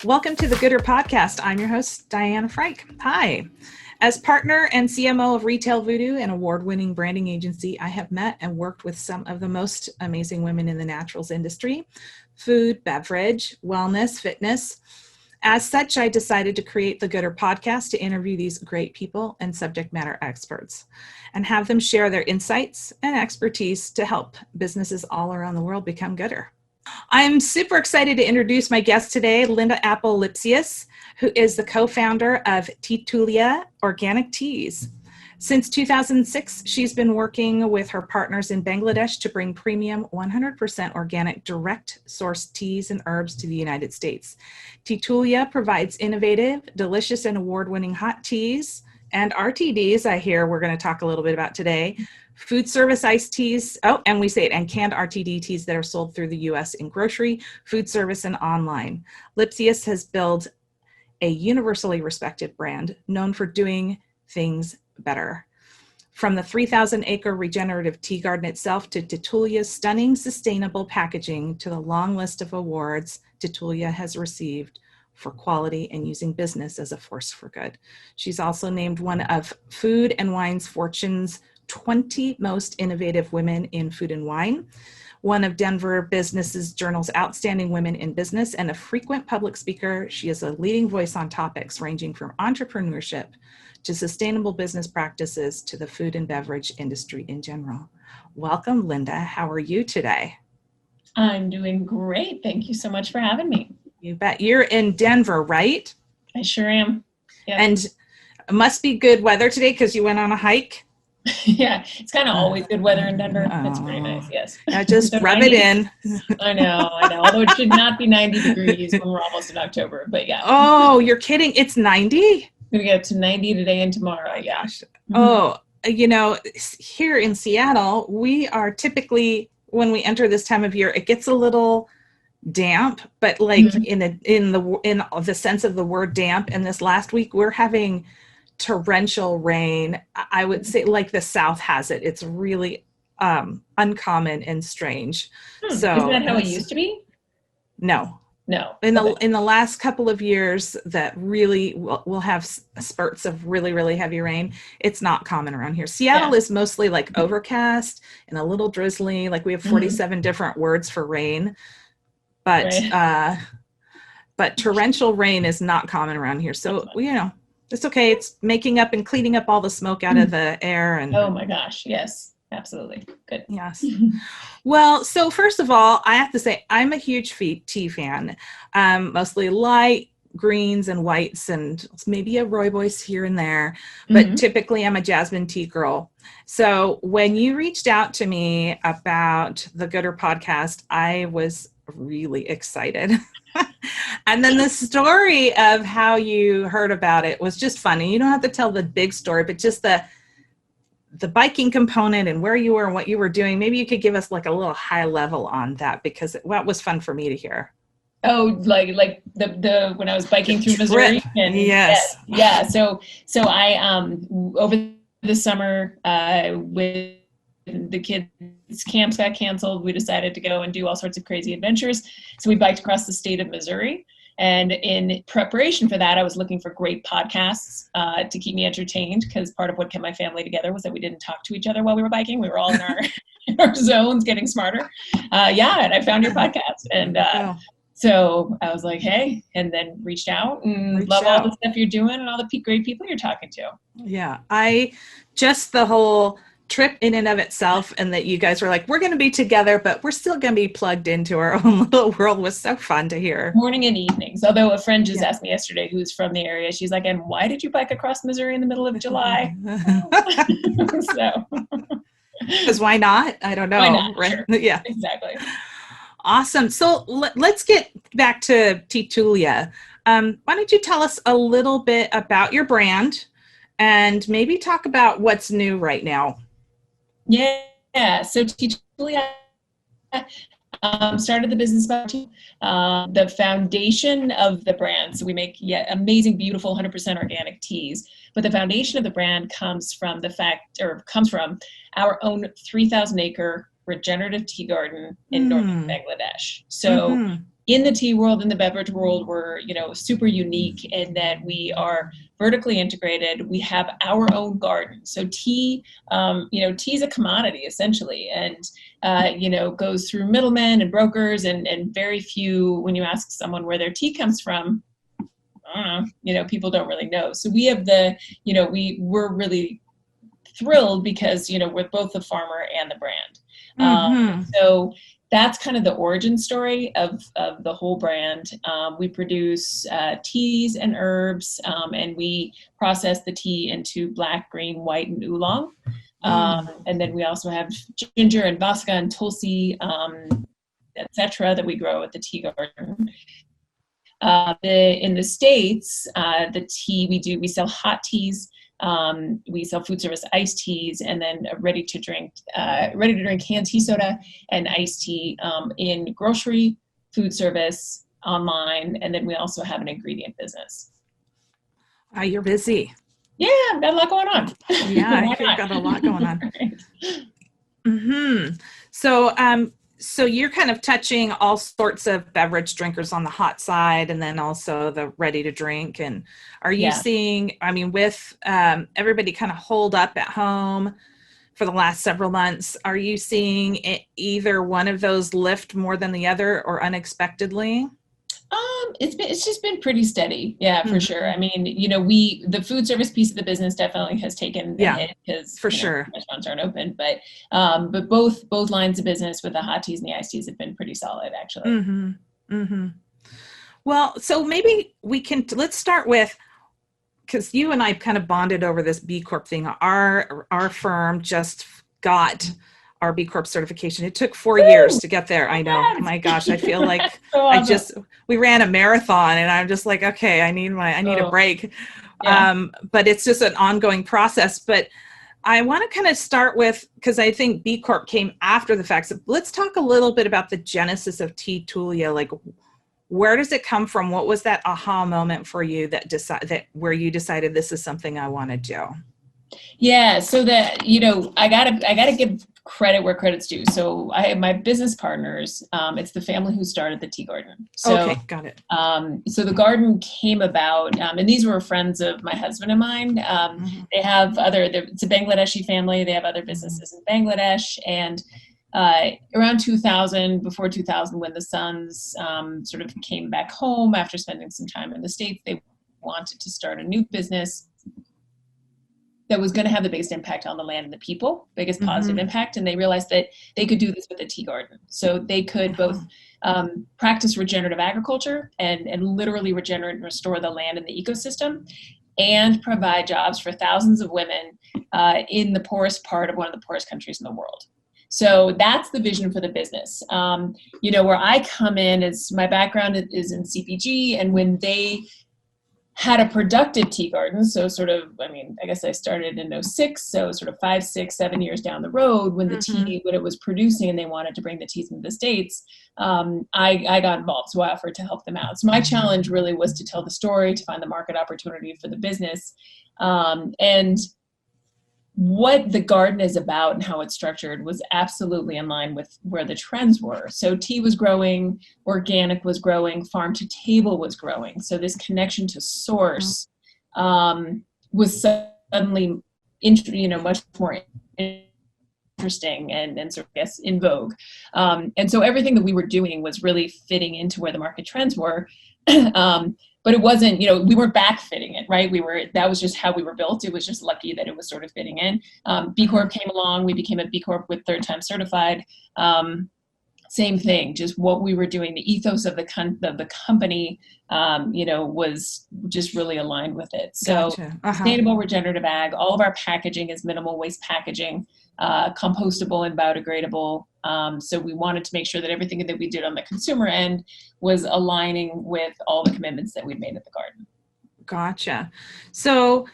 Welcome to the Gooder Podcast. I'm your host, Diana Frank. Hi. As partner and CMO of Retail Voodoo, an award-winning branding agency, I have met and worked with some of the most amazing women in the naturals industry, food, beverage, wellness, fitness. As such, I decided to create the Gooder Podcast to interview these great people and subject matter experts and have them share their insights and expertise to help businesses all around the world become gooder. I'm super excited to introduce my guest today, Linda Appel Lipsius, who is the co-founder of Teatulia Organic Teas. Since 2006, she's been working with her partners in Bangladesh to bring premium 100% organic direct sourced teas and herbs to the United States. Teatulia provides innovative, delicious, and award-winning hot teas and RTDs, I hear we're going to talk a little bit about today, food service iced teas, and canned RTD teas that are sold through the U.S. in grocery, food service, and online. Lipsius has built a universally respected brand known for doing things better. From the 3,000-acre regenerative tea garden itself to Teatulia's stunning sustainable packaging to the long list of awards Teatulia has received for quality and using business as a force for good. She's also named one of Food and Wine's Fortune's 20 most innovative women in food and wine, one of Denver Business Journal's outstanding women in business, and a frequent public speaker. She is a leading voice on topics ranging from entrepreneurship to sustainable business practices to the food and beverage industry in general. Welcome, Linda. How are you today? I'm doing great. Thank you so much for having me. You bet. You're in Denver, right? I sure am. Yep. And it must be good weather today because you went on a hike. Yeah, it's kind of always good weather in Denver. That's very nice, yes. Yeah, just rub it in. I know. Although it should not be 90 degrees when we're almost in October, but yeah. Oh, you're kidding. It's 90? We're going to get to 90 today and tomorrow, yeah. Mm-hmm. Oh, here in Seattle, we are typically, when we enter this time of year, it gets a little damp, but like in the sense of the word damp. And this last week, we're having torrential rain. I would say like the South has it. It's really uncommon and strange. So isn't that how it used to be? No. In the last couple of years that really we'll have spurts of really, really heavy rain. It's not common around here. Seattle is mostly like overcast and a little drizzly. Like we have 47 different words for rain, but torrential rain is not common around here. So, it's okay. It's making up and cleaning up all the smoke out of the air. And oh my gosh. Yes, absolutely. Good. Yes. Well, so first of all, I have to say I'm a huge tea fan, mostly light greens and whites and maybe a rooibos here and there, but typically I'm a jasmine tea girl. So when you reached out to me about the Gooder Podcast, I was really excited. And then the story of how you heard about it was just funny. You don't have to tell the big story, but just the biking component and where you were and what you were doing. Maybe you could give us like a little high level on that because that was fun for me to hear. Oh, like the when I was biking through Missouri. And yes. Yeah. So I over the summer with the kids' camps got canceled, we decided to go and do all sorts of crazy adventures. So we biked across the state of Missouri. And in preparation for that, I was looking for great podcasts to keep me entertained because part of what kept my family together was that we didn't talk to each other while we were biking. We were all in our zones getting smarter. And I found your podcast. And so I was like, hey, and then reached out and love all the stuff you're doing and all the great people you're talking to. Yeah, the whole trip in and of itself, and that you guys were like, we're going to be together, but we're still going to be plugged into our own little world was so fun to hear. Morning and evenings. Although a friend just asked me yesterday who's from the area. She's like, and why did you bike across Missouri in the middle of July? So. Because why not? I don't know. Why not? Right? Sure. Yeah. Exactly. Awesome. So let's get back to Teatulia. Why don't you tell us a little bit about your brand and maybe talk about what's new right now? Yeah. So Teatulia started the business about the foundation of the brand. So we make amazing, beautiful, 100% organic teas. But the foundation of the brand comes from our own 3,000-acre regenerative tea garden in northern Bangladesh. So in the tea world, in the beverage world, we're, super unique in that we are vertically integrated. We have our own garden. So tea, tea is a commodity essentially, and, goes through middlemen and brokers, and very few, when you ask someone where their tea comes from, I don't know, people don't really know. So we have we're really thrilled because, we're both the farmer and the brand. So that's kind of the origin story of the whole brand. We produce teas and herbs, and we process the tea into black, green, white, and oolong. And then we also have ginger and vodka and tulsi, etc., that we grow at the tea garden. In the States, the tea we sell hot teas. We sell food service iced teas, and then ready to drink canned tea soda and iced tea in grocery, food service, online, and then we also have an ingredient business. You're busy. Yeah, I've got a lot going on. Yeah, you've got a lot going on. Right. So you're kind of touching all sorts of beverage drinkers on the hot side, and then also the ready to drink. And are you seeing, with everybody kind of holed up at home for the last several months, are you seeing either one of those lift more than the other or unexpectedly? It's just been pretty steady. Yeah, for sure. The food service piece of the business definitely has taken a hit because sure restaurants aren't open, but both lines of business with the hot teas and the iced teas have been pretty solid, actually. Well, so maybe let's start with, because you and I kind of bonded over this B-Corp thing. Our firm just got our B-Corp certification. It took 4 years to get there. I know. Oh my gosh. I feel like so awesome. We ran a marathon, and I'm just like, okay, I need a break. Yeah. But it's just an ongoing process. But I want to kind of start with, because I think B-Corp came after the fact. So let's talk a little bit about the genesis of Teatulia. Like, where does it come from? What was that aha moment for you where you decided this is something I want to do? Yeah. So that, I gotta give credit where credit's due. So I have my business partners. It's the family who started the tea garden. So, okay, got it. So the garden came about, and these were friends of my husband and mine. They have it's a Bangladeshi family. They have other businesses in Bangladesh, and around 2000, before 2000, when the sons sort of came back home after spending some time in the States, they wanted to start a new business that was going to have the biggest impact on the land and the people, biggest positive impact. And they realized that they could do this with a tea garden. So they could both practice regenerative agriculture and literally regenerate and restore the land and the ecosystem, and provide jobs for thousands of women in the poorest part of one of the poorest countries in the world. So that's the vision for the business. Where I come in is my background is in CPG, and when they had a productive tea garden, so sort of, I guess I started in 2006, so sort of 5, 6, 7 years down the road, when the tea, when it was producing and they wanted to bring the teas into the States, I got involved, so I offered to help them out. So my challenge really was to tell the story, to find the market opportunity for the business, and what the garden is about and how it's structured was absolutely in line with where the trends were. So tea was growing, organic was growing, farm to table was growing. So this connection to source was suddenly, much more interesting and sort of, I guess, in vogue. And so everything that we were doing was really fitting into where the market trends were. But it wasn't, we weren't backfitting it, right? That was just how we were built. It was just lucky that it was sort of fitting in. B-Corp came along. We became a B-Corp with third time certified. Same thing, just what we were doing. The ethos of the company, was just really aligned with it. So gotcha. Sustainable regenerative ag, all of our packaging is minimal waste packaging, compostable and biodegradable. So we wanted to make sure that everything that we did on the consumer end was aligning with all the commitments that we'd made at the garden. Gotcha. So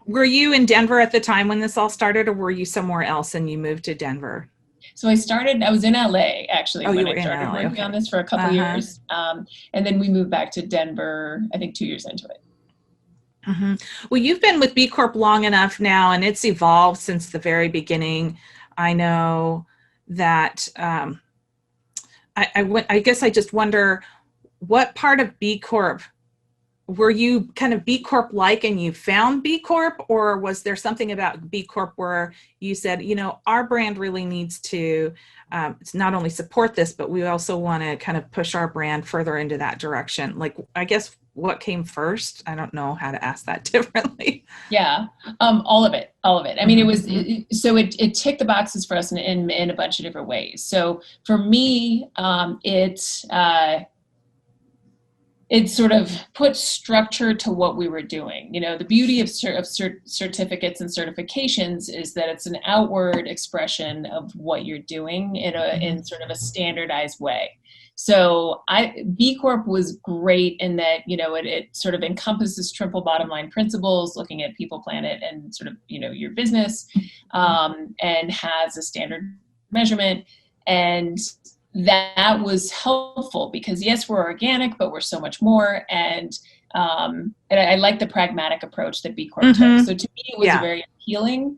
were you in Denver at the time when this all started, or were you somewhere else and you moved to Denver? So I was in LA actually when I started working on this for a couple years. And then we moved back to Denver, I think 2 years into it. Well, you've been with B-Corp long enough now, and it's evolved since the very beginning. I know that I guess I just wonder, what part of B Corp were you kind of B Corp like and you found B Corp, or was there something about B Corp where you said, our brand really needs to not only support this, but we also want to kind of push our brand further into that direction? Like, I guess what came first? I don't know how to ask that differently. Yeah, all of it. I mean, it ticked the boxes for us in a bunch of different ways. So for me, it sort of put structure to what we were doing. The beauty of certificates and certifications is that it's an outward expression of what you're doing in sort of a standardized way. So B Corp was great in that, it sort of encompasses triple bottom line principles, looking at people, planet, and sort of, your business, and has a standard measurement. And that was helpful because yes, we're organic, but we're so much more. And I like the pragmatic approach that B Corp took. So to me, it was a very appealing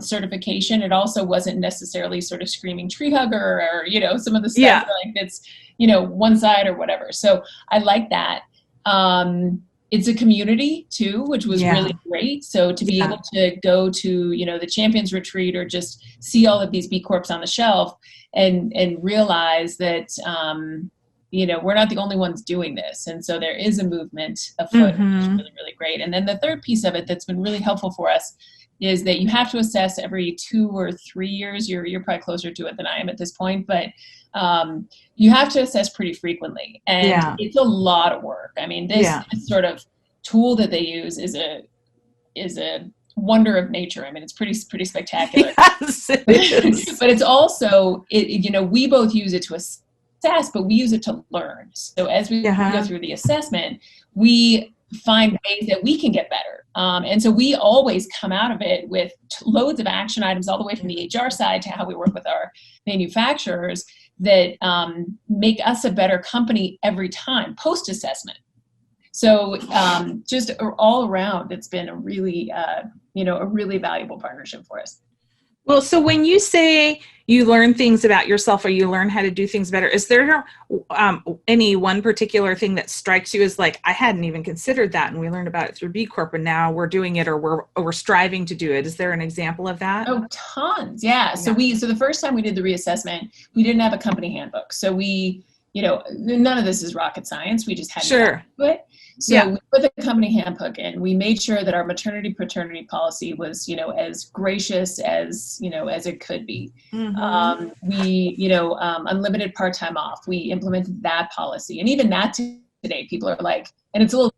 certification. It also wasn't necessarily sort of screaming tree hugger or some of the stuff like it's, one side or whatever. So I like that. It's a community too, which was really great. So to be able to go to, the Champions Retreat or just see all of these B Corps on the shelf and realize that, we're not the only ones doing this. And so there is a movement afoot, which is really, really great. And then the third piece of it that's been really helpful for us is that you have to assess every 2 or 3 years. You're probably closer to it than I am at this point, but you have to assess pretty frequently. And it's a lot of work. I mean, this sort of tool that they use is a wonder of nature. I mean, it's pretty spectacular. Yes, it is. But it's also, we both use it to assess, but we use it to learn. So as we go through the assessment, we find ways that we can get better. And so we always come out of it with loads of action items, all the way from the HR side to how we work with our manufacturers that make us a better company every time post-assessment. So just all around, it's been a really valuable partnership for us. Well, so when you say you learn things about yourself or you learn how to do things better, is there any one particular thing that strikes you as like, I hadn't even considered that and we learned about it through B Corp and now we're doing it or we're striving to do it? Is there an example of that? Oh, tons. Yeah. So the first time we did the reassessment, we didn't have a company handbook. So we, none of this is rocket science. We just had to do it. So we put the company handbook in. We made sure that our maternity paternity policy was, as gracious as it could be. We, unlimited part-time off. We implemented that policy, and even that today, people are like, and it's a little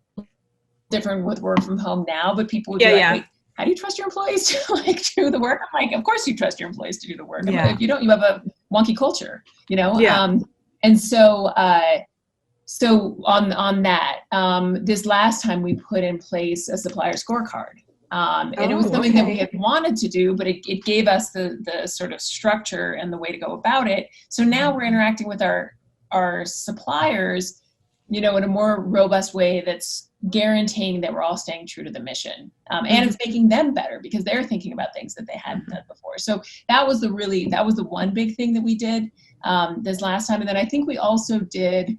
different with work from home now, but people would be like, wait, how do you trust your employees to do the work? I'm like, of course you trust your employees to do the work. Like, if you don't, you have a wonky culture, and so. So on that, this last time we put in place a supplier scorecard. And it was something that we had wanted to do, but it gave us the sort of structure and the way to go about it. So now we're interacting with our suppliers, in a more robust way that's guaranteeing that we're all staying true to the mission. And it's making them better because they're thinking about things that they hadn't done before. So that was the one big thing that we did this last time. And then I think we also did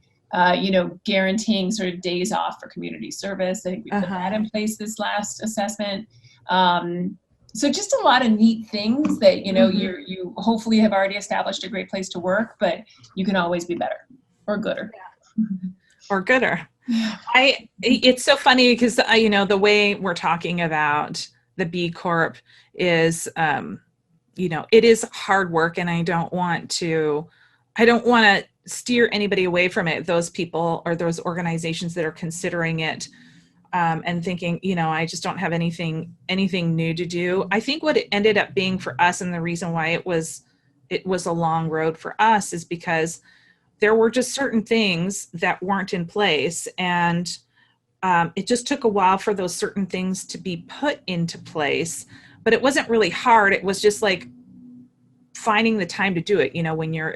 guaranteeing sort of days off for community service. I think we put that in place this last assessment. So just a lot of neat things that, you hopefully have already established a great place to work, but you can always be better or gooder. Or gooder. It's so funny because, the way we're talking about the B Corp is, it is hard work, and I don't want to steer anybody away from it. Those people or those organizations that are considering it and thinking, I just don't have anything new to do. I think what it ended up being for us, and the reason why it was a long road for us, is because there were just certain things that weren't in place, and it just took a while for those certain things to be put into place. But it wasn't really hard. It was just like finding the time to do it,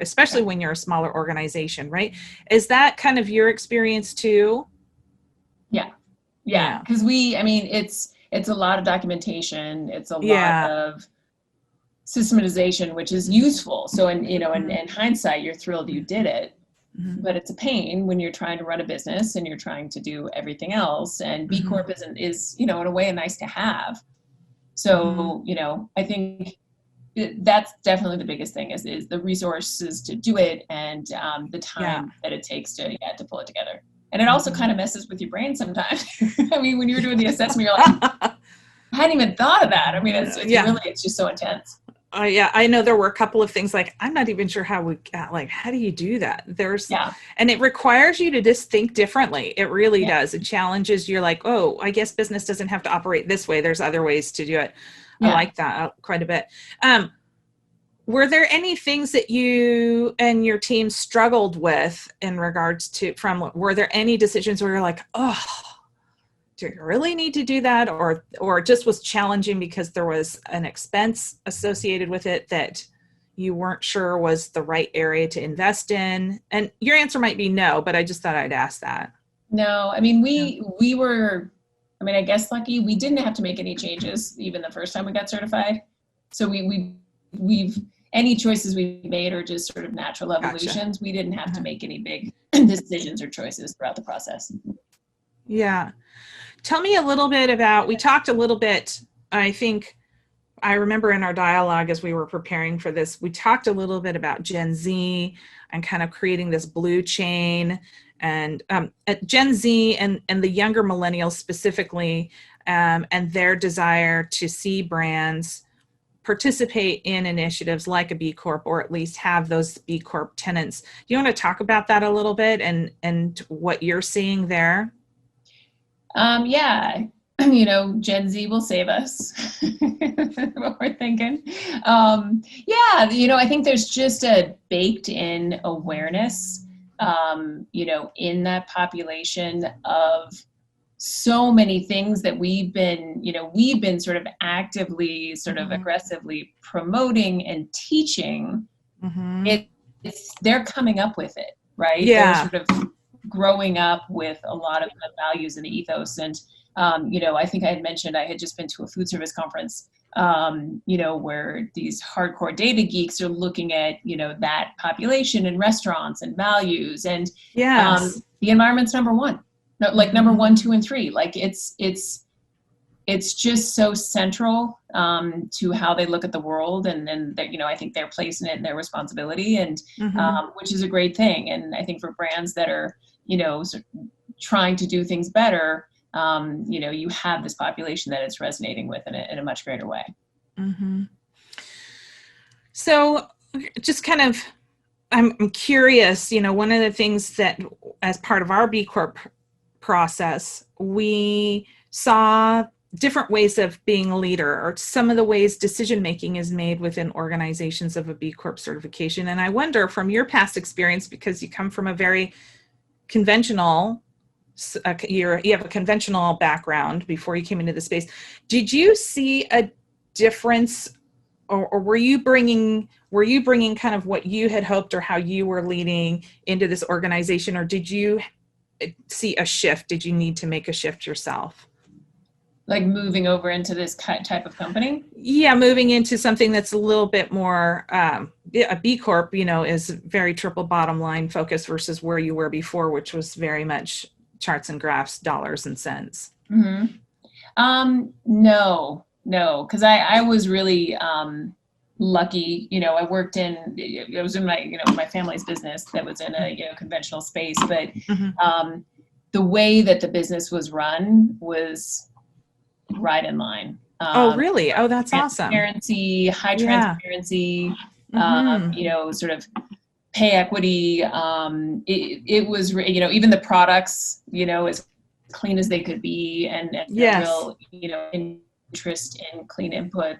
especially when you're a smaller organization, right? Is that kind of your experience too? Yeah. Because it's a lot of documentation. It's a lot of, systematization, which is useful. So in hindsight, you're thrilled you did it, but it's a pain when you're trying to run a business and you're trying to do everything else. And B Corp is in a way, a nice to have. So, I think that's definitely the biggest thing is the resources to do it and the time that it takes to pull it together. And it also kind of messes with your brain sometimes. I mean, when you're doing the assessment, you're like, I hadn't even thought of that. I mean, it's just so intense. I know there were a couple of things like, I'm not even sure how do you do that? And it requires you to just think differently. It really does. It challenges you're like, oh, I guess business doesn't have to operate this way. There's other ways to do it. I like that quite a bit. Were there any things that you and your team struggled with in regards to, were there any decisions where you're like, oh, do you really need to do that? Or it just was challenging because there was an expense associated with it that you weren't sure was the right area to invest in? And your answer might be no, but I just thought I'd ask that. No, I mean, we were, I guess lucky. We didn't have to make any changes even the first time we got certified. So we've any choices we made are just sort of natural evolutions. We didn't have to make any big decisions or choices throughout the process. Yeah. Tell me a little bit about, we talked a little bit, I think, I remember in our dialogue as we were preparing for this, we talked a little bit about Gen Z and kind of creating this blue chain and at Gen Z and the younger millennials specifically, and their desire to see brands participate in initiatives like a B Corp, or at least have those B Corp tenants. Do you want to talk about that a little bit and what you're seeing there? Gen Z will save us. What we're thinking. I think there's just a baked in awareness, in that population of so many things that we've been sort of actively, sort of aggressively promoting and teaching. They're coming up with it, right? Yeah. They're sort of growing up with a lot of the values and the ethos. And, I think I had mentioned I had just been to a food service conference, where these hardcore data geeks are looking at, that population in restaurants and values. And the environment's number one. No, like number 1, 2, and 3. Like it's just so central to how they look at the world, and that I think their place in it and their responsibility, and which is a great thing. And I think for brands that are sort of trying to do things better, you have this population that it's resonating with in a much greater way. So, just kind of, I'm curious. One of the things that, as part of our B Corp process, we saw different ways of being a leader, or some of the ways decision making is made within organizations of a B Corp certification. And I wonder, from your past experience, because you come from a very conventional, you have a conventional background before you came into the space, did you see a difference, or were you bringing kind of what you had hoped or how you were leading into this organization, or did you see a shift? Did you need to make a shift yourself? Like moving over into this type of company? Yeah, moving into something that's a little bit more, a B Corp, is very triple bottom line focused versus where you were before, which was very much charts and graphs, dollars and cents. No, because I was really lucky. I worked I was in my family's business that was in a conventional space, but the way that the business was run was right in line. Oh, really? Oh, that's awesome. Transparency, high transparency, sort of pay equity. It was, even the products, as clean as they could be, and real, interest in clean input.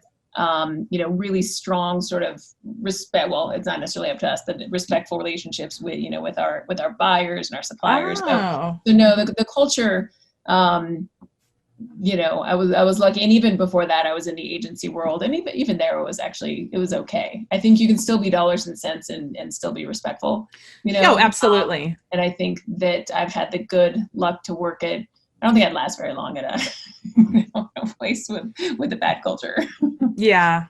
Really strong sort of respect. Well, it's not necessarily up to us, but respectful relationships with, with our buyers and our suppliers. Oh. So no, the culture, I was lucky. And even before that, I was in the agency world, and even there it was okay. I think you can still be dollars and cents and still be respectful, Oh, absolutely. And I think that I've had the good luck to work at, I don't think I'd last very long at a place with a bad culture. Yeah.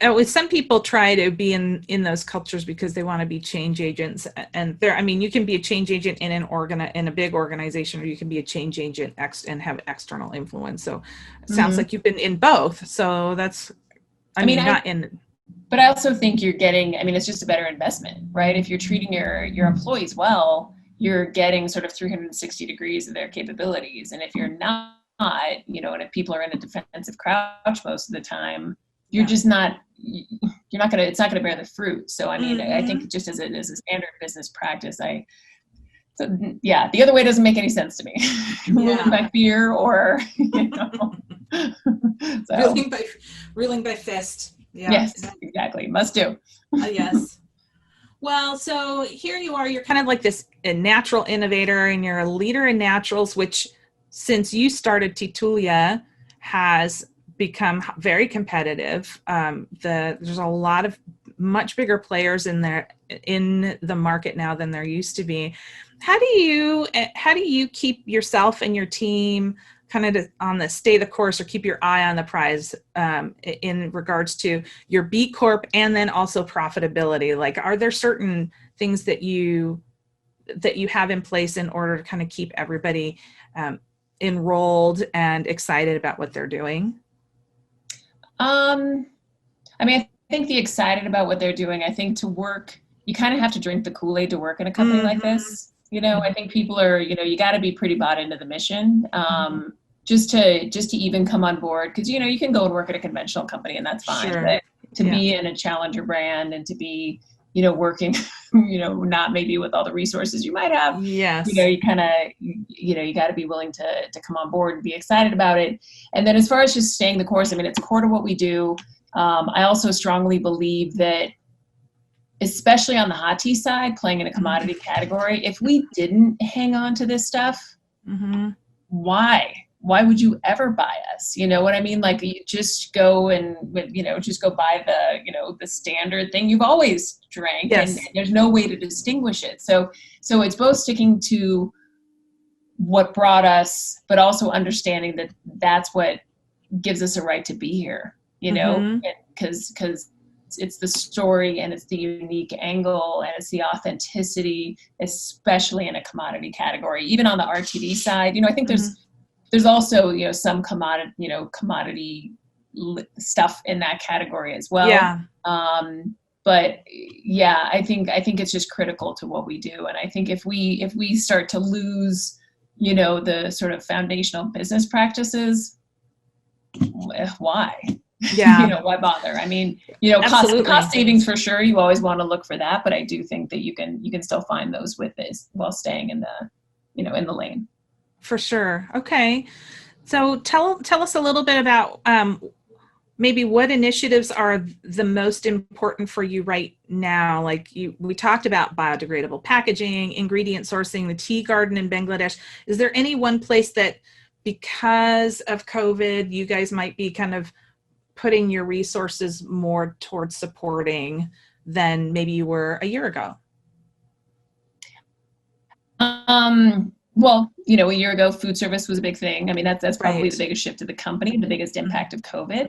With some people try to be in those cultures because they want to be change agents, and there, I mean, you can be a change agent in in a big organization, or you can be a change agent and have external influence. So it sounds like you've been in both. So that's, I mean, not in. But I also think you're getting, I mean, it's just a better investment, right? If you're treating your employees well, you're getting sort of 360 degrees of their capabilities. And if you're not, you know, and if people are in a defensive crouch most of the time, you're just not, you're not going to, it's not going to bear the fruit. So, I mean, I think just as a standard business practice, the other way doesn't make any sense to me. Ruling by fear, or, you know. So. Ruling by fist. Yeah. Yes, exactly. Must do. Yes. Well, so here you are, you're kind of like a natural innovator, and you're a leader in naturals, which since you started Teatulia has become very competitive. There's a lot of much bigger players in the market now than there used to be. How do you keep yourself and your team kind of on the stay the course, or keep your eye on the prize in regards to your B-Corp and then also profitability? Like, are there certain things that you have in place in order to kind of keep everybody enrolled and excited about what they're doing? I mean, I think the excited about what they're doing, I think to work, you kind of have to drink the Kool-Aid to work in a company like this. You know, I think people are, you know, you got to be pretty bought into the mission. Just to even come on board, because, you know, you can go and work at a conventional company and that's fine. Sure. But to be in a challenger brand and to be, you know, working, you know, not maybe with all the resources you might have, yes, you know, you kind of, you know, you got to be willing to come on board and be excited about it. And then as far as just staying the course, I mean, it's core to what we do. I also strongly believe that, especially on the hot tea side, playing in a commodity category, if we didn't hang on to this stuff, why would you ever buy us? You know what I mean? Like, you just go and, you know, just go buy the, you know, the standard thing you've always drank. Yes. And there's no way to distinguish it. So it's both sticking to what brought us, but also understanding that that's what gives us a right to be here, you know, because it's the story and it's the unique angle and it's the authenticity, especially in a commodity category. Even on the RTD side, you know, I think there's also, you know, some commodity stuff in that category as well. Yeah. But yeah, I think it's just critical to what we do. And I think if we start to lose, you know, the sort of foundational business practices, why? Yeah. You know, why bother? I mean, you know, cost savings for sure. You always want to look for that, but I do think that you can still find those with this while staying in the, you know, in the lane. For sure. Okay. So tell us a little bit about maybe what initiatives are the most important for you right now. Like we talked about biodegradable packaging, ingredient sourcing, the tea garden in Bangladesh. Is there any one place that, because of COVID, you guys might be kind of putting your resources more towards supporting than maybe you were a year ago? Well, you know, a year ago, food service was a big thing. I mean, that's probably right. The biggest shift to the company, the biggest impact of COVID.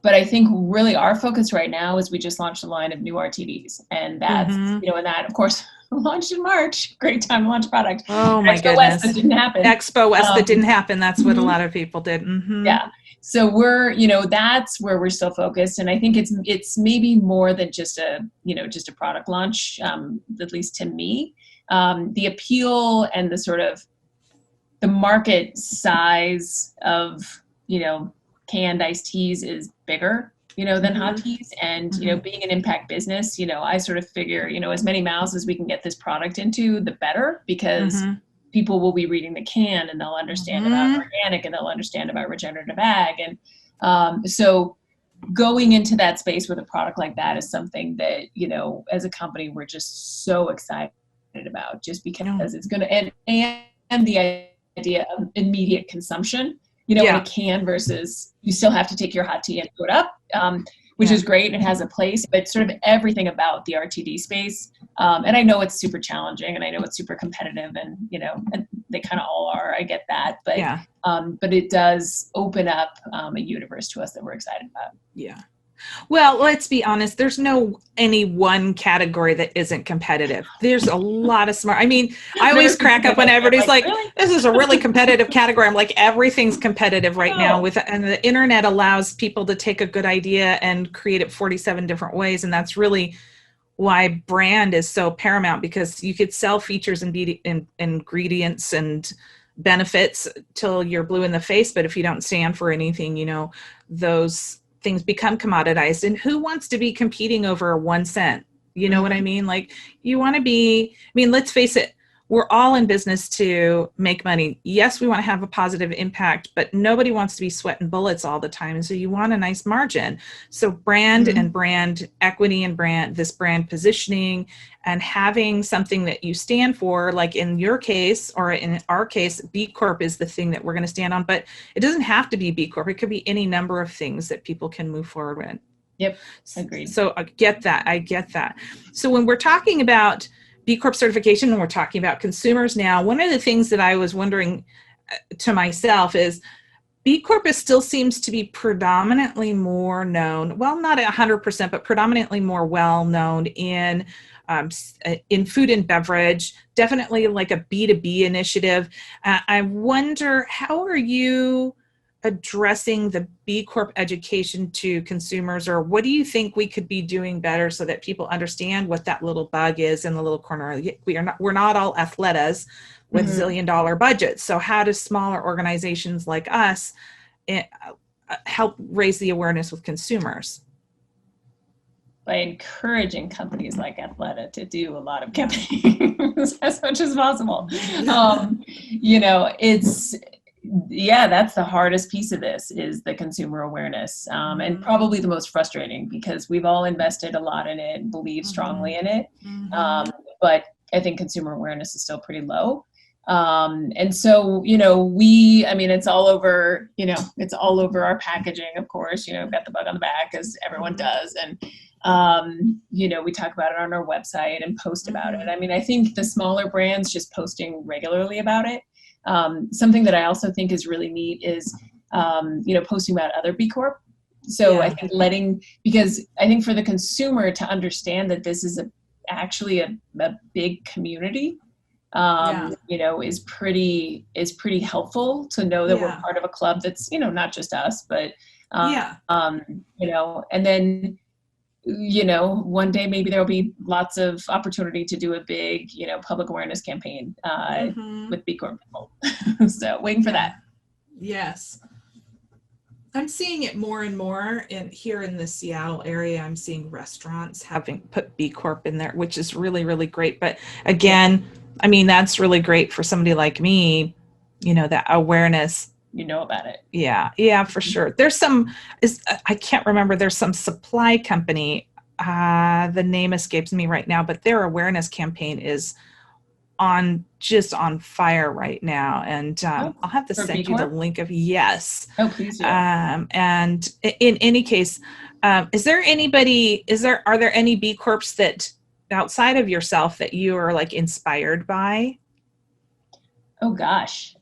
But I think really our focus right now is we just launched a line of new RTDs, and that's, you know, and that of course launched in March. Great time to launch product. Oh my Expo goodness. West, that didn't happen. Expo West, that didn't happen. That's what a lot of people did. Yeah. So we're, you know, that's where we're still focused. And I think it's maybe more than just a product launch, at least to me. The appeal and the sort of the market size of, you know, canned iced teas is bigger, you know, than hot teas. And, you know, being an impact business, you know, I sort of figure, you know, as many mouths as we can get this product into, the better, because people will be reading the can and they'll understand about organic and they'll understand about regenerative ag. And so going into that space with a product like that is something that, you know, as a company, we're just so excited about, just because it's going to, and the idea of immediate consumption, you know, in a can versus you still have to take your hot tea and put it up. which is great. It has a place, but sort of everything about the RTD space. And I know it's super challenging, and I know it's super competitive, and, and they kind of all are, I get that, but it does open up a universe to us that we're excited about. Yeah. Well, let's be honest. There's no any one category that isn't competitive. There's a lot of smart. I mean, I always crack up when everybody's like, really? This is a really competitive category. I'm like, everything's competitive right now and the internet allows people to take a good idea and create it 47 different ways. And that's really why brand is so paramount, because you could sell features and ingredients and benefits till you're blue in the face. But if you don't stand for anything, those things become commoditized, and who wants to be competing over 1 cent? You know what I mean? Like, you want to be, let's face it, we're all in business to make money. Yes, we want to have a positive impact, but nobody wants to be sweating bullets all the time. And so you want a nice margin. So brand and brand equity and this brand positioning and having something that you stand for, like in your case, or in our case, B-Corp is the thing that we're going to stand on, but it doesn't have to be B-Corp. It could be any number of things that people can move forward with. Yep, agreed. So I get that. So when we're talking about B-Corp certification, and we're talking about consumers now, one of the things that I was wondering to myself is B-Corp still seems to be predominantly more known, well, not 100%, but predominantly more well-known in food and beverage, definitely like a B2B initiative. I wonder, how are you addressing the B-Corp education to consumers, or what do you think we could be doing better so that people understand what that little bug is in the little corner? We're not all athletas with zillion-dollar budgets. So how do smaller organizations like us help raise the awareness with consumers? By encouraging companies like Athleta to do a lot of campaigns as much as possible. That's the hardest piece of this, is the consumer awareness, and probably the most frustrating, because we've all invested a lot in it and believe strongly in it. But I think consumer awareness is still pretty low. And so, it's all over, it's all over our packaging, of course, we've got the bug on the back, as everyone does. And, we talk about it on our website and post about it. I think the smaller brands just posting regularly about it. Something that I also think is really neat is, posting about other B-Corp. So I think because I think for the consumer to understand that this is actually a big community, is pretty helpful to know that we're part of a club that's, not just us, but, and then, one day maybe there'll be lots of opportunity to do a big, public awareness campaign with B-Corp people. So waiting for that. Yes. I'm seeing it more and more here in the Seattle area. I'm seeing restaurants having put B-Corp in there, which is really, really great. But again, that's really great for somebody like me, that awareness. About it. Yeah, for sure. There's I can't remember, there's some supply company, the name escapes me right now, but their awareness campaign is on fire right now. And I'll have to send you the link of, yes. Oh, please do. And in any case, are there any B-Corps that outside of yourself that you are like inspired by? Oh gosh.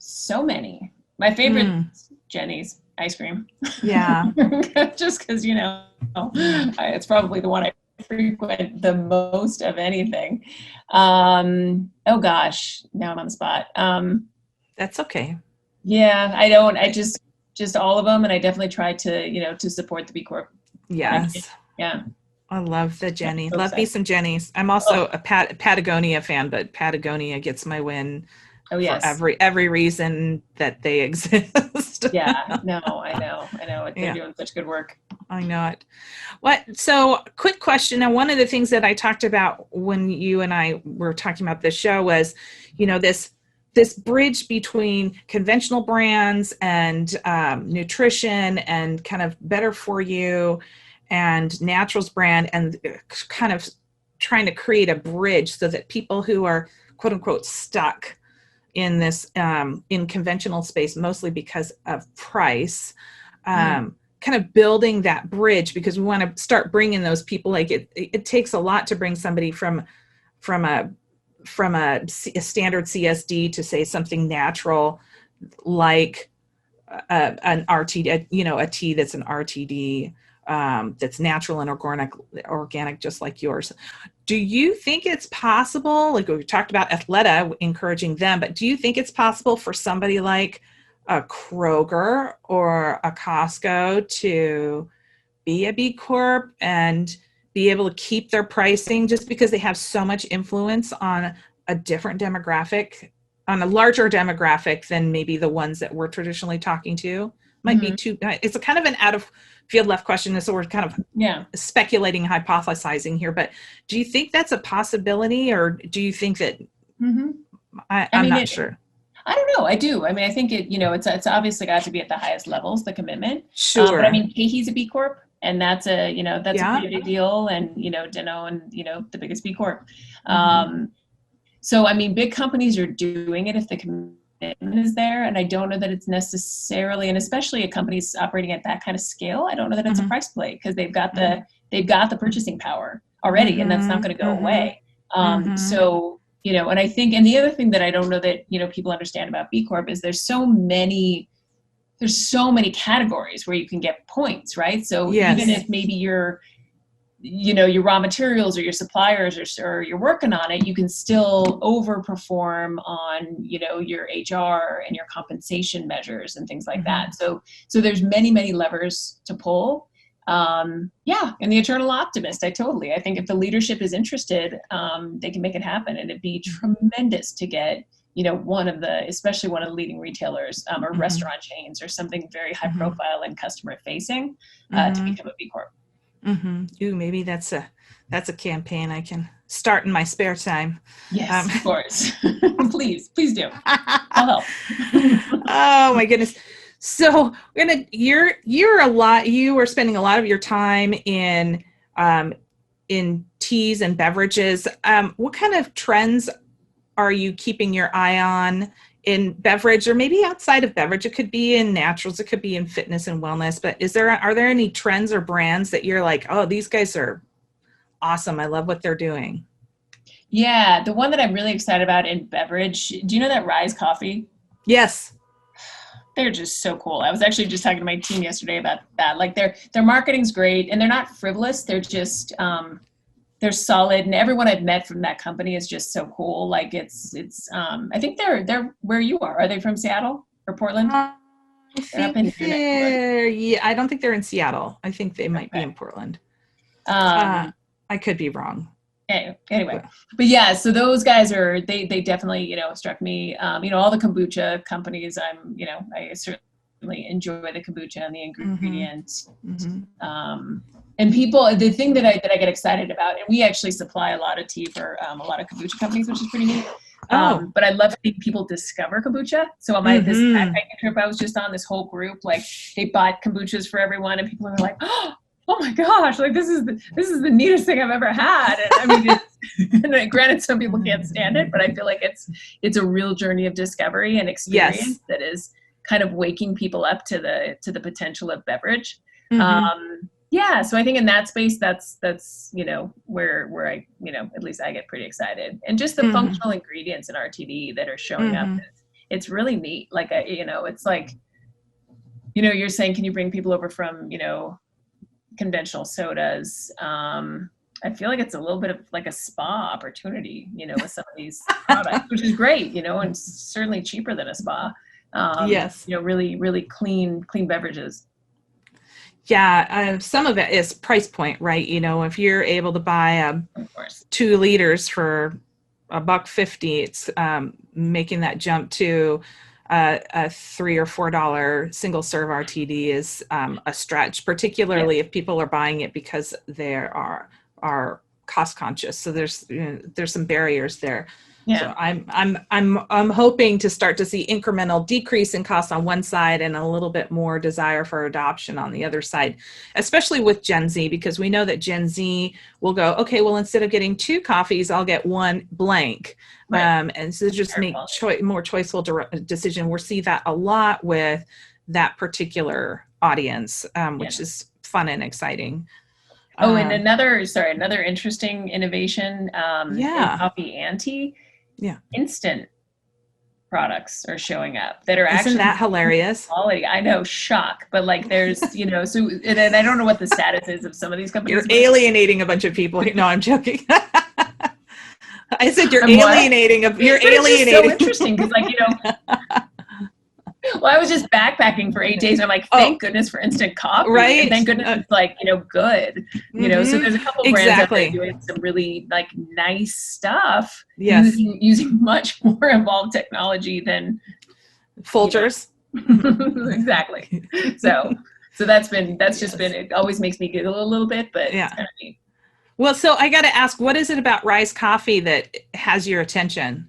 So many. My favorite is Jenny's ice cream. Yeah. Just because, it's probably the one I frequent the most of anything. Oh gosh, now I'm on the spot. That's okay. Yeah, I just all of them. And I definitely try to, to support the B-Corp. Yes. Yeah. I love the Jenny. So love me some Jenny's. I'm also a Patagonia fan, but Patagonia gets my win. Oh, yes. For every reason that they exist. Yeah, no, I know. They're doing such good work. I know it. So quick question. Now, one of the things that I talked about when you and I were talking about this show was, this bridge between conventional brands and nutrition and kind of better for you and naturals brand, and kind of trying to create a bridge so that people who are quote unquote stuck in this in conventional space, mostly because of price, kind of building that bridge, because we want to start bringing those people. Like it takes a lot to bring somebody from a standard CSD to say something natural, like an RTD, a tea that's an RTD, that's natural and organic, just like yours. Do you think it's possible, like we talked about Athleta, encouraging them, but do you think it's possible for somebody like a Kroger or a Costco to be a B Corp and be able to keep their pricing, just because they have so much influence on a different demographic, on a larger demographic than maybe the ones that we're traditionally talking to? Might be too, it's a kind of an out of field left question, so we're kind of speculating, hypothesizing here, but do you think that's a possibility, or do you think that I'm not sure? I don't know. I do. I mean, I think it's obviously got to be at the highest levels, the commitment. Sure. But I mean, KeHe's a B Corp, and that's a pretty big deal. And, Deno and, the biggest B Corp. So, I mean, big companies are doing it if the commitment is there. And I don't know that it's necessarily, and especially a company's operating at that kind of scale, I don't know that it's a price play, because they've got the purchasing power already, and that's not going to go away. So, and I think, and the other thing that I don't know that, people understand about B Corp is there's so many categories where you can get points, right? So even if maybe your raw materials or your suppliers or you're working on it, you can still overperform on, your HR and your compensation measures and things like that. So there's many, many levers to pull. And the eternal optimist, I think if the leadership is interested, they can make it happen. And it'd be tremendous to get, especially one of the leading retailers or restaurant chains or something very high profile and customer facing to become a B Corp. Ooh, maybe that's a campaign I can start in my spare time. Yes, of course. Please do. I'll help. Oh my goodness. So you are spending a lot of your time in teas and beverages. What kind of trends are you keeping your eye on in beverage, or maybe outside of beverage? It could be in naturals, it could be in fitness and wellness, but are there any trends or brands that you're like, oh, these guys are awesome, I love what they're doing? Yeah, the one that I'm really excited about in beverage, do you know that Rise Coffee? Yes. They're just so cool. I was actually just talking to my team yesterday about that. Like their marketing's great, and they're not frivolous. They're just they're solid, and everyone I've met from that company is just so cool. Like it's I think they're where you are. Are they from Seattle or Portland? I don't think they're in Seattle. I think they might be in Portland. I could be wrong. Anyway, but yeah, so those guys they definitely, struck me, all the kombucha companies, I certainly enjoy the kombucha and the ingredients. And people, the thing that I get excited about, and we actually supply a lot of tea for a lot of kombucha companies, which is pretty neat. But I love seeing people discover kombucha. So on this backpacking trip I was just on, this whole group, like they bought kombuchas for everyone, and people are like, oh my gosh, like this is the neatest thing I've ever had. And I mean, and granted, some people can't stand it, but I feel like it's a real journey of discovery and experience that is kind of waking people up to the potential of beverage. So I think in that space, that's where I, at least I get pretty excited. And just the functional ingredients in RTD that are showing up, it's really neat. Like, it's like, you're saying, can you bring people over from, conventional sodas? I feel like it's a little bit of like a spa opportunity, with some of these products, which is great, and certainly cheaper than a spa. Really, really clean beverages. Yeah, some of it is price point, right? If you're able to buy 2 liters for $1.50, it's making that jump to a $3 or $4 single serve RTD is a stretch, particularly if people are buying it because they are cost conscious. So there's some barriers there. So I'm hoping to start to see incremental decrease in costs on one side and a little bit more desire for adoption on the other side, especially with Gen Z, because we know that Gen Z will go, okay, well, instead of getting 2 coffees, I'll get 1 blank. And so just make more choiceful decision. We'll see that a lot with that particular audience, which is fun and exciting. Oh, and another interesting innovation in coffee ante. Yeah. Instant products are showing up that are Isn't actually that hilarious? quality. I know, shock, but like there's, so, and I don't know what the status is of some of these companies. You're alienating a bunch of people. No, I'm joking. I said you're alienating. You're alienating. It's so interesting because, like, well, I was just backpacking for 8 days. And I'm like, thank goodness for instant coffee. Right. And thank goodness it's like, good. So there's a couple brands out there doing some really like nice stuff. Yes. Using much more involved technology than Folgers. Exactly. So that's just been, it always makes me giggle a little bit, but it's kind of neat. Well, so I got to ask, what is it about Rise Coffee that has your attention?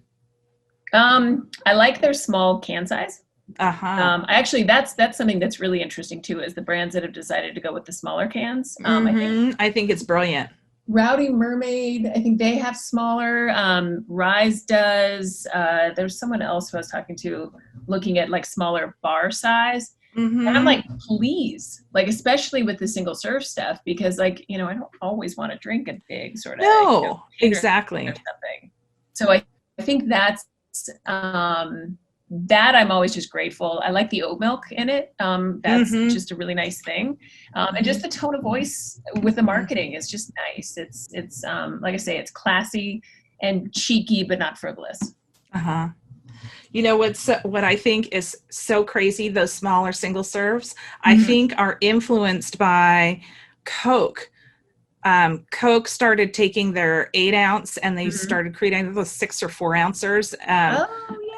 I like their small can size. Actually, that's something that's really interesting too, is the brands that have decided to go with the smaller cans. I think it's brilliant. Rowdy Mermaid, I think they have smaller. Rise does. There's someone else who I was talking to looking at like smaller bar size. And I'm like, please, like, especially with the single serve stuff, because like, I don't always want to drink a big sort of. No, exactly. Or something. So I think that's, that I'm always just grateful. I like the oat milk in it. That's just a really nice thing. And just the tone of voice with the marketing is just nice. It's like I say, it's classy and cheeky, but not frivolous. What I think is so crazy, those smaller single serves, I think are influenced by Coke. Coke started taking their 8 ounce and they started creating those 6 or 4 ouncers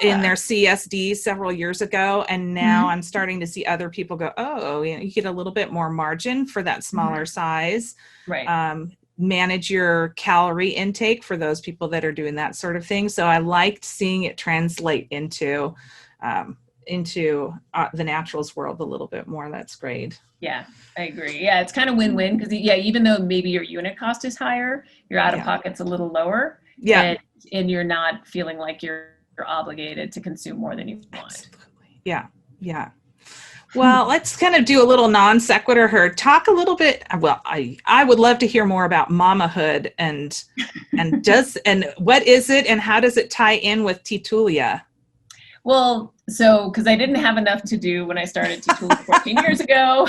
in their CSD several years ago. And now I'm starting to see other people go, you get a little bit more margin for that smaller size. Right. Manage your calorie intake for those people that are doing that sort of thing. So I liked seeing it translate into the naturals world a little bit more. That's great. Yeah, I agree. Yeah, it's kind of win-win because even though maybe your unit cost is higher, your out-of-pocket's a little lower. Yeah. And you're not feeling like you're obligated to consume more than you want. Absolutely. Yeah. Yeah. Well, let's kind of do a little non sequitur here. Talk a little bit. Well, I would love to hear more about mamahood and what is it and how does it tie in with Teatulia? Well, so because I didn't have enough to do when I started Teatulia 14 years ago,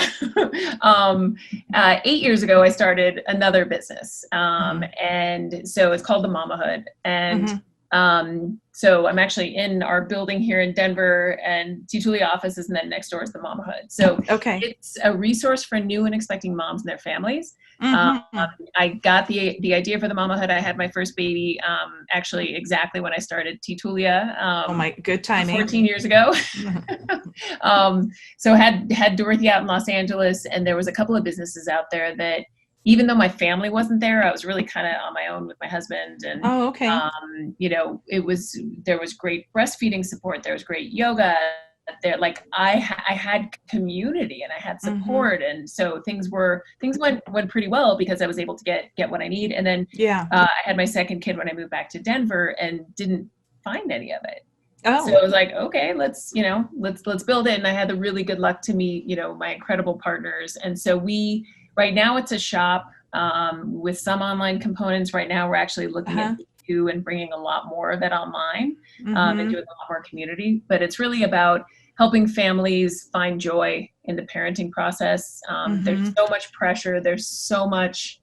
8 years ago I started another business, and so it's called the Mamahood, and so I'm actually in our building here in Denver, and Teatulia office is, and then next door is the Mamahood. So it's a resource for new and expecting moms and their families. I got the idea for the Mamahood. I had my first baby actually exactly when I started Teatulia. Oh my, good timing. 14 years ago. So had Dorothy out in Los Angeles, and there was a couple of businesses out there that, even though my family wasn't there, I was really kind of on my own with my husband. And, there was great breastfeeding support. There was great yoga there. Like I had community and I had support. And so things went pretty well because I was able to get what I need. And then I had my second kid when I moved back to Denver and didn't find any of it. So I was like, okay, let's build it. And I had the really good luck to meet, my incredible partners. And so right now it's a shop with some online components. Right now we're actually looking at B2 and bringing a lot more of it online and doing a lot more community. But it's really about helping families find joy in the parenting process. There's so much pressure. There's so much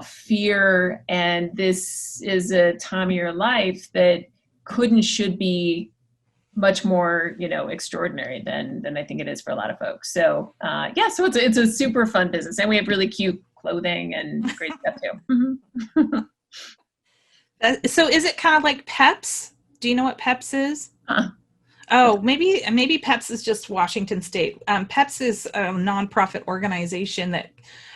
fear. And this is a time of your life that should be much more, extraordinary than I think it is for a lot of folks. So, so it's a super fun business, and we have really cute clothing and great stuff too. So is it kind of like Peps? Do you know what Peps is? Maybe Peps is just Washington State. Peps is a nonprofit organization that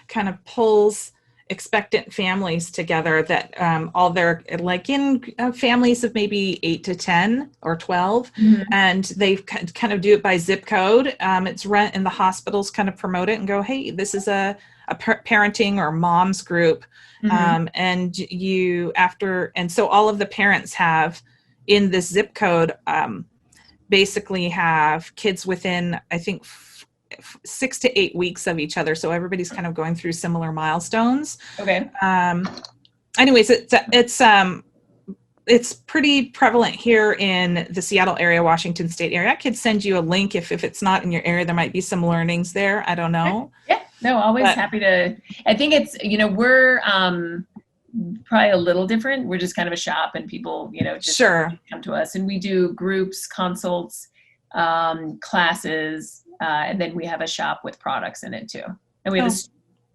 kind of pulls expectant families together that all their, like in families of maybe 8 to 10 or 12, and they kind of do it by zip code. It's rent, and the hospitals kind of promote it and go, hey, this is a parenting or moms group. And so all of the parents have in this zip code basically have kids within, I think 6 to 8 weeks of each other. So everybody's kind of going through similar milestones. Okay. Anyways, it's pretty prevalent here in the Seattle area, Washington State area. I could send you a link if it's not in your area. There might be some learnings there. I don't know. Yeah, no, always happy to. I think it's, we're probably a little different. We're just kind of a shop, and people, just come to us, and we do groups, consults, classes, and then we have a shop with products in it too. And we have a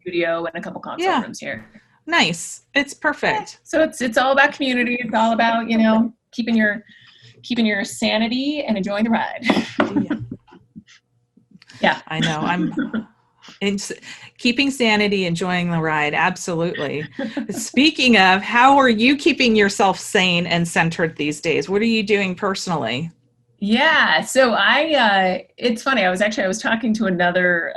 studio and a couple consult rooms here. Nice. It's perfect. So it's all about community. It's all about, keeping your sanity and enjoying the ride. Yeah. I know. I'm keeping sanity, enjoying the ride. Absolutely. Speaking of, how are you keeping yourself sane and centered these days? What are you doing personally? Yeah. So it's funny. I was talking to another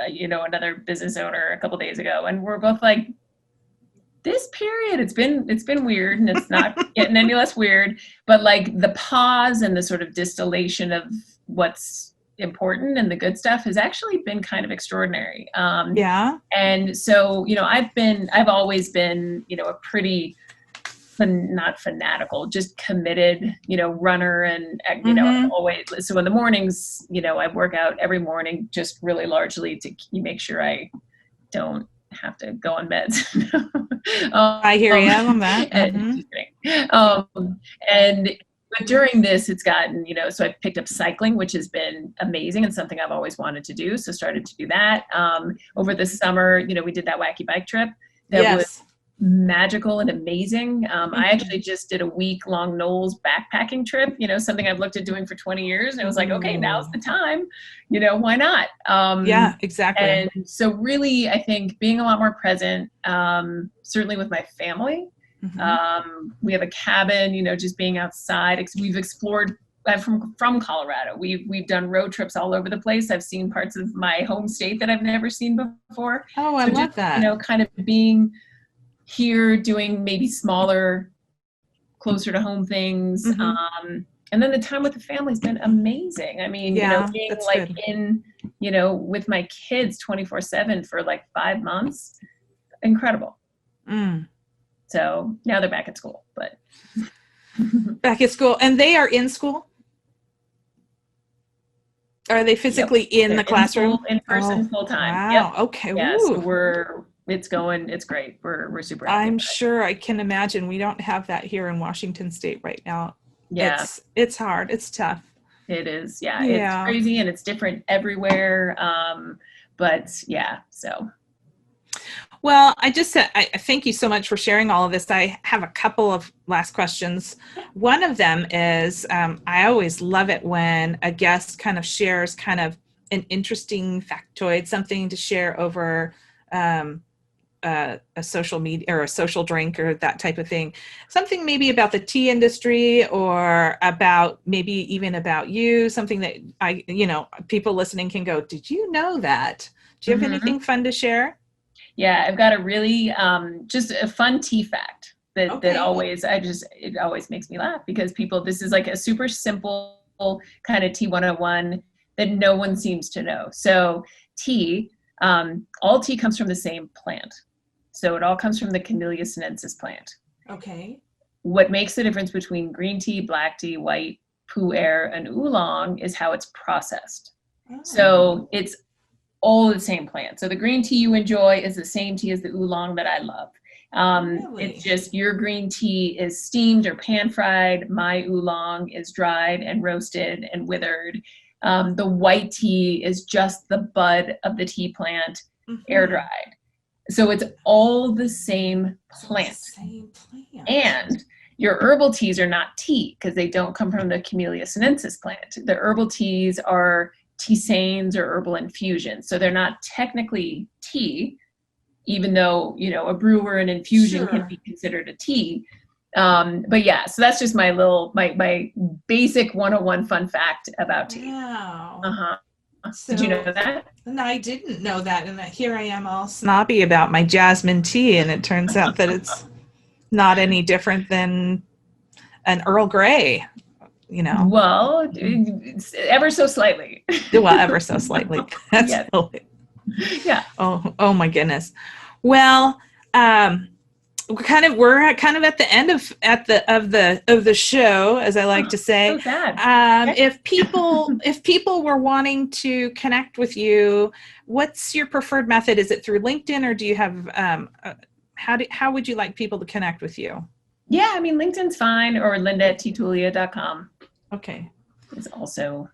business owner a couple days ago, and we're both like, this period, it's been weird, and it's not getting any less weird, but like the pause and the sort of distillation of what's important and the good stuff has actually been kind of extraordinary. And so, I've always been, a pretty not fanatical, just committed, runner, and, always. So in the mornings, I work out every morning, just really largely to make sure I don't have to go on meds. I hear you on that. But during this, it's gotten, so I've picked up cycling, which has been amazing and something I've always wanted to do. So started to do that. Over the summer, we did that wacky bike trip. That was magical and amazing. I actually just did a week-long Knowles backpacking trip, something I've looked at doing for 20 years. And I was like, okay, now's the time, why not? Yeah, exactly. And so really, I think being a lot more present, certainly with my family. We have a cabin, just being outside. We've explored. I'm from Colorado. We've done road trips all over the place. I've seen parts of my home state that I've never seen before. Oh, I love that. Kind of being here, doing maybe smaller, closer to home things. And then the time with the family's been amazing. I mean, being like good. In, with my kids 24/7 for like 5 months, incredible. So now they're back at school, but back at school, and they are in school. Are they physically in the classroom? In person, full time. Wow. Yep. Okay. Yeah, so it's great. We're super happy. I'm sure I can imagine. We don't have that here in Washington State right now. Yeah. It's hard. It's tough. It is. Yeah. It's crazy, and it's different everywhere. But yeah, so. Well, I thank you so much for sharing all of this. I have a couple of last questions. One of them is, I always love it when a guest kind of shares kind of an interesting factoid, something to share over a social media or a social drink or that type of thing. Something maybe about the tea industry, or about maybe even about you, something that people listening can go, did you know that? Do you have anything fun to share? Yeah, I've got a really just a fun tea fact that always it always makes me laugh, because this is like a super simple kind of tea 101 that no one seems to know. So tea, all tea comes from the same plant. So it all comes from the Camellia sinensis plant. Okay. What makes the difference between green tea, black tea, white, pu'er, and oolong is how it's processed. Oh. So it's all the same plant. So the green tea you enjoy is the same tea as the oolong that I love. Really? It's just your green tea is steamed or pan fried. My oolong is dried and roasted and withered. The white tea is just the bud of the tea plant, air dried. So it's all the same plant. And your herbal teas are not tea because they don't come from the Camellia sinensis plant. The herbal teas are tisanes or herbal infusions. So they're not technically tea, even though, a brew or an infusion can be considered a tea. But yeah, so that's just my basic 101 fun fact about tea. Wow. So, did you know that? No, I didn't know that. And here I am all snobby about my jasmine tea, and it turns out that it's not any different than an Earl Grey. Well, ever so slightly. Well, ever so slightly. That's Yeah. silly. Yeah. Oh my goodness. Well, we're kind of at the end of the show, as I like to say. So sad. If people were wanting to connect with you, what's your preferred method? Is it through LinkedIn, or do you have how would you like people to connect with you? Yeah, I mean, LinkedIn's fine, or linda@teatulia.com. Okay. It's also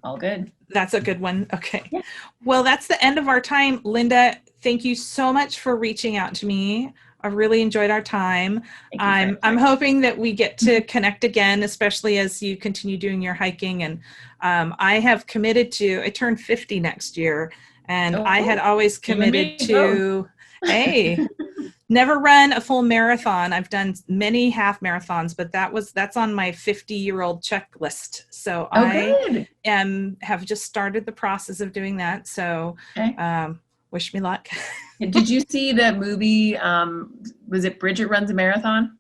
all good. That's a good one. Okay. Yeah. Well, that's the end of our time. Linda, thank you so much for reaching out to me. I really enjoyed our time. I'm hoping that we get to connect again, especially as you continue doing your hiking. And I have committed to, I turn 50 next year, and I had always committed to, never run a full marathon. I've done many half marathons, but that's on my 50-year-old checklist. So I have just started the process of doing that. So wish me luck. Did you see the movie? Was it Bridget Runs a Marathon?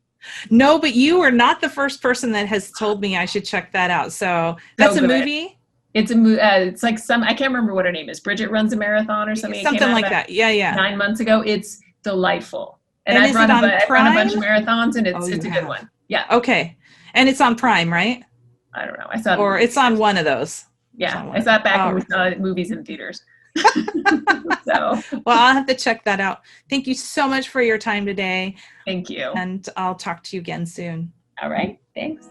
No, but you are not the first person that has told me I should check that out. So that's a movie? It's a movie. It's like I can't remember what her name is. Bridget Runs a Marathon or something. Something like that. Yeah. 9 months ago. It's delightful. And I've run a bunch of marathons, and it's a good one. Yeah. Okay. And it's on Prime, right? I don't know. I saw it. Or it's on one of those. Yeah. I saw it back when we saw movies in theaters. So. Well, I'll have to check that out. Thank you so much for your time today. Thank you. And I'll talk to you again soon. All right. Thanks.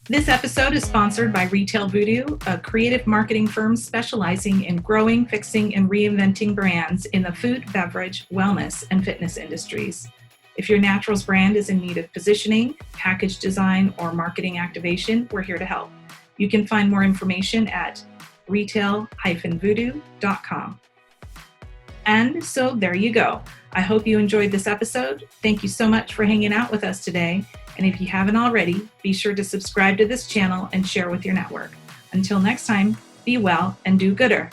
This episode is sponsored by Retail Voodoo, a creative marketing firm specializing in growing, fixing, and reinventing brands in the food, beverage, wellness, and fitness industries. If your naturals brand is in need of positioning, package design, or marketing activation, we're here to help. You can find more information at retail-voodoo.com. And so there you go. I hope you enjoyed this episode. Thank you so much for hanging out with us today. And if you haven't already, be sure to subscribe to this channel and share with your network. Until next time, be well and do gooder.